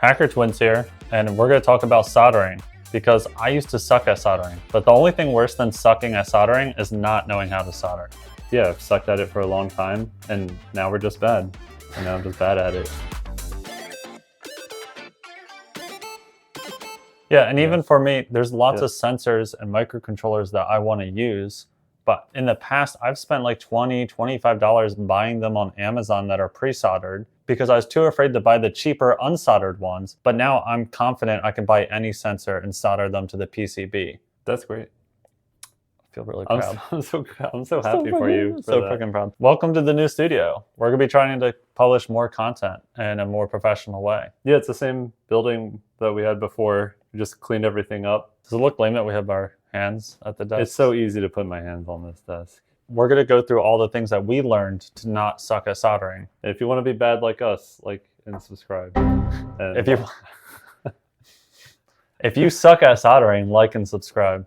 Hacker Twins here, and we're going to talk about soldering because I used to suck at soldering. But the only thing worse than sucking at soldering is not knowing how to solder. Yeah, I've sucked at it for a long time, and now we're just bad. And now I'm just bad at it. Yeah, and even for me, there's lots of sensors and microcontrollers that I want to use. But in the past, I've spent like $20, $25 buying them on Amazon that are pre-soldered because I was too afraid to buy the cheaper unsoldered ones. But now I'm confident I can buy any sensor and solder them to the PCB. That's great. I feel really proud. I'm so happy for you. So freaking proud. Welcome to the new studio. We're going to be trying to publish more content in a more professional way. Yeah, it's the same building that we had before. We just cleaned everything up. Does it look lame that we have our hands at the desk? It's so easy to put my hands on this desk. We're going to go through all the things that we learned to not suck at soldering. If you want to be bad like us, like and subscribe. And if you suck at soldering, like and subscribe.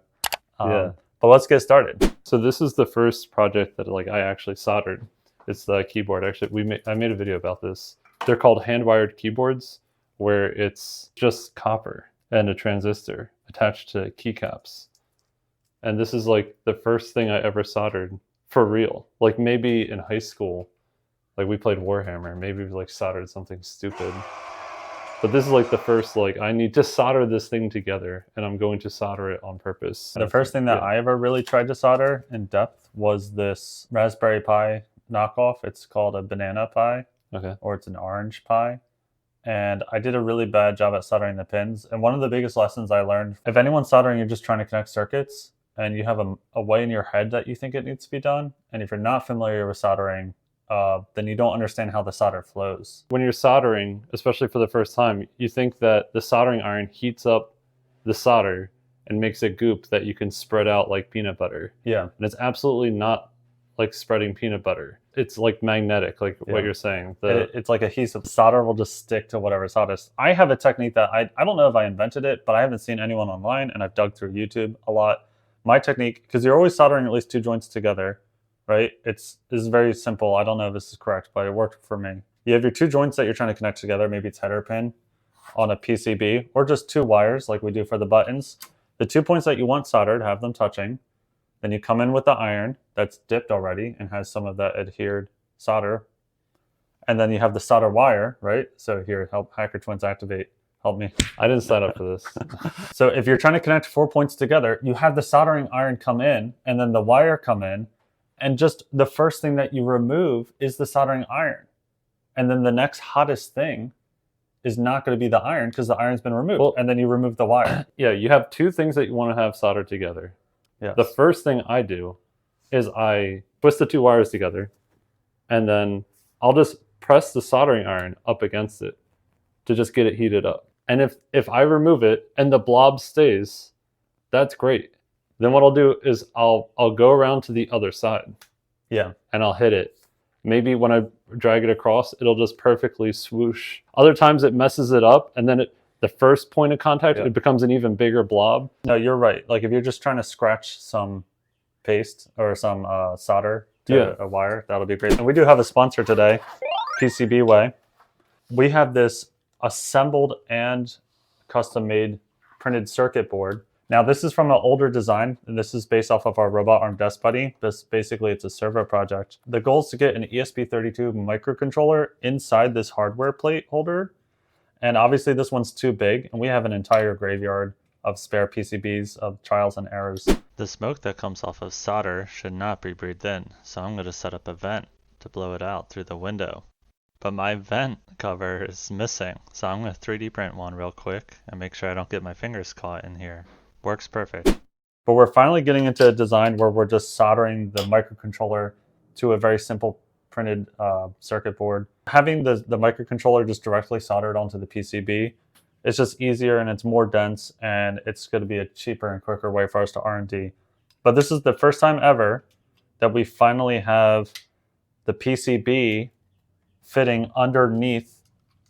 But let's get started. So this is the first project that I actually soldered. It's the keyboard. Actually, I made a video about this. They're called hand-wired keyboards, where it's just copper and a transistor attached to keycaps. And this is like the first thing I ever soldered for real. Like maybe in high school, like we played Warhammer, maybe we like soldered something stupid. But this is like the first, I need to solder this thing together, and I'm going to solder it on purpose. The first thing that I ever really tried to solder in depth was this Raspberry Pi knockoff. It's called a banana Pi, or it's an orange Pi. And I did a really bad job at soldering the pins. And one of the biggest lessons I learned, if anyone's soldering, you're just trying to connect circuits, and you have a way in your head that you think it needs to be done. And if you're not familiar with soldering, then you don't understand how the solder flows. When you're soldering, especially for the first time, you think that the soldering iron heats up the solder and makes a goop that you can spread out like peanut butter. Yeah. And it's absolutely not like spreading peanut butter. It's like magnetic, like what you're saying. It's like adhesive. Solder will just stick to whatever solders. I have a technique that I don't know if I invented it, but I haven't seen anyone online, and I've dug through YouTube a lot. My technique, because you're always soldering at least two joints together, right? This is very simple. I don't know if this is correct, but it worked for me. You have your two joints that you're trying to connect together. Maybe it's header pin on a PCB, or just two wires like we do for the buttons. The 2 points that you want soldered, have them touching. Then you come in with the iron that's dipped already and has some of that adhered solder. And then you have the solder wire, right? So here, help Hacker Twins activate. Help me. I didn't sign up for this. So if you're trying to connect 4 points together, you have the soldering iron come in and then the wire come in. And just the first thing that you remove is the soldering iron. And then the next hottest thing is not going to be the iron because the iron's been removed. Well, and then you remove the wire. Yeah, you have two things that you want to have soldered together. Yes. The first thing I do is I twist the two wires together, and then I'll just press the soldering iron up against it to just get it heated up. And if I remove it and the blob stays, that's great. Then what I'll do is I'll go around to the other side. Yeah. And I'll hit it. Maybe when I drag it across, it'll just perfectly swoosh. Other times it messes it up, and then the first point of contact, it becomes an even bigger blob. No, you're right. Like if you're just trying to scratch some paste or some solder to a wire, that'll be great. And we do have a sponsor today, PCBWay. We have this assembled and custom-made printed circuit board. Now this is from an older design, and this is based off of our robot arm desk buddy. Basically it's a servo project. The goal is to get an ESP32 microcontroller inside this hardware plate holder. And obviously this one's too big, and we have an entire graveyard of spare PCBs of trials and errors. The smoke that comes off of solder should not be breathed in, so I'm going to set up a vent to blow it out through the window. But my vent cover is missing, so I'm going to 3D print one real quick and make sure I don't get my fingers caught in here. Works perfect. But we're finally getting into a design where we're just soldering the microcontroller to a very simple printed circuit board. Having the microcontroller just directly soldered onto the PCB, it's just easier and it's more dense, and it's going to be a cheaper and quicker way for us to R&D. But this is the first time ever that we finally have the PCB fitting underneath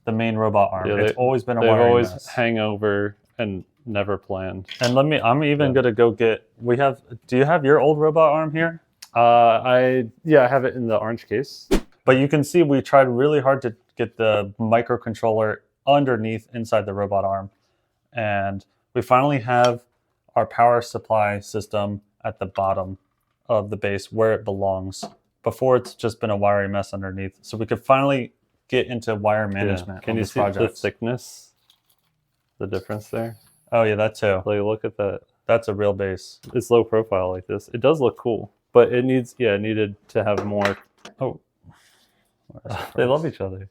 the main robot arm. It's always been a wiring They've always mess. hang over and never planned. And I'm even going to go get, do you have your old robot arm here? I have it in the orange case. But you can see we tried really hard to get the microcontroller underneath inside the robot arm. And we finally have our power supply system at the bottom of the base where it belongs. Before, it's just been a wiry mess underneath. So we could finally get into wire management. Can you see the thickness? The difference there? Oh yeah, that too. Like, look at that. That's a real base. It's low profile like this. It does look cool, but it needs, it needed to have more. Oh, they love each other.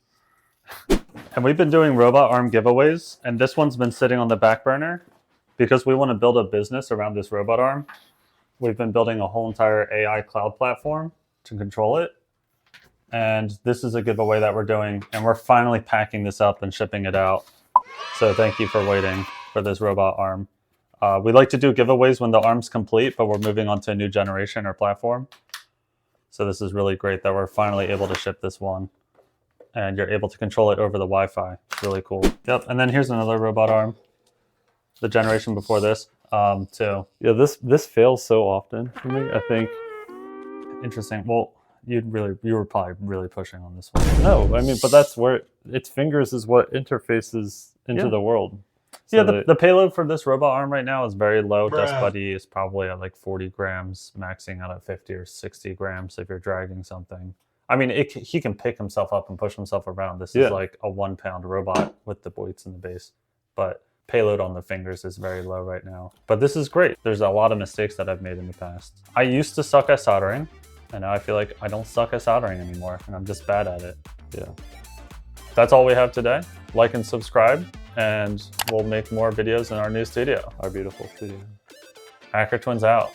And we've been doing robot arm giveaways, and this one's been sitting on the back burner because we want to build a business around this robot arm. We've been building a whole entire AI cloud platform to control it. And this is a giveaway that we're doing, and we're finally packing this up and shipping it out. So thank you for waiting for this robot arm. We like to do giveaways when the arm's complete, but we're moving on to a new generation or platform. So this is really great that we're finally able to ship this one. And you're able to control it over the Wi-Fi. It's really cool. Yep, and then here's another robot arm. The generation before this, too. Yeah, this fails so often for me, I think. Interesting. Well, you were probably really pushing on this one. No, I mean, but that's where its fingers is what interfaces into the world. So yeah, the payload for this robot arm right now is very low. Dust Buddy is probably at like 40 grams, maxing out at 50 or 60 grams if you're dragging something. I mean, he can pick himself up and push himself around. This is like a 1 pound robot with the weights in the base. But payload on the fingers is very low right now. But this is great. There's a lot of mistakes that I've made in the past. I used to suck at soldering, and now I feel like I don't suck at soldering anymore, and I'm just bad at it. Yeah. That's all we have today. Like and subscribe, and we'll make more videos in our new studio. Our beautiful studio. Hacker Twins out.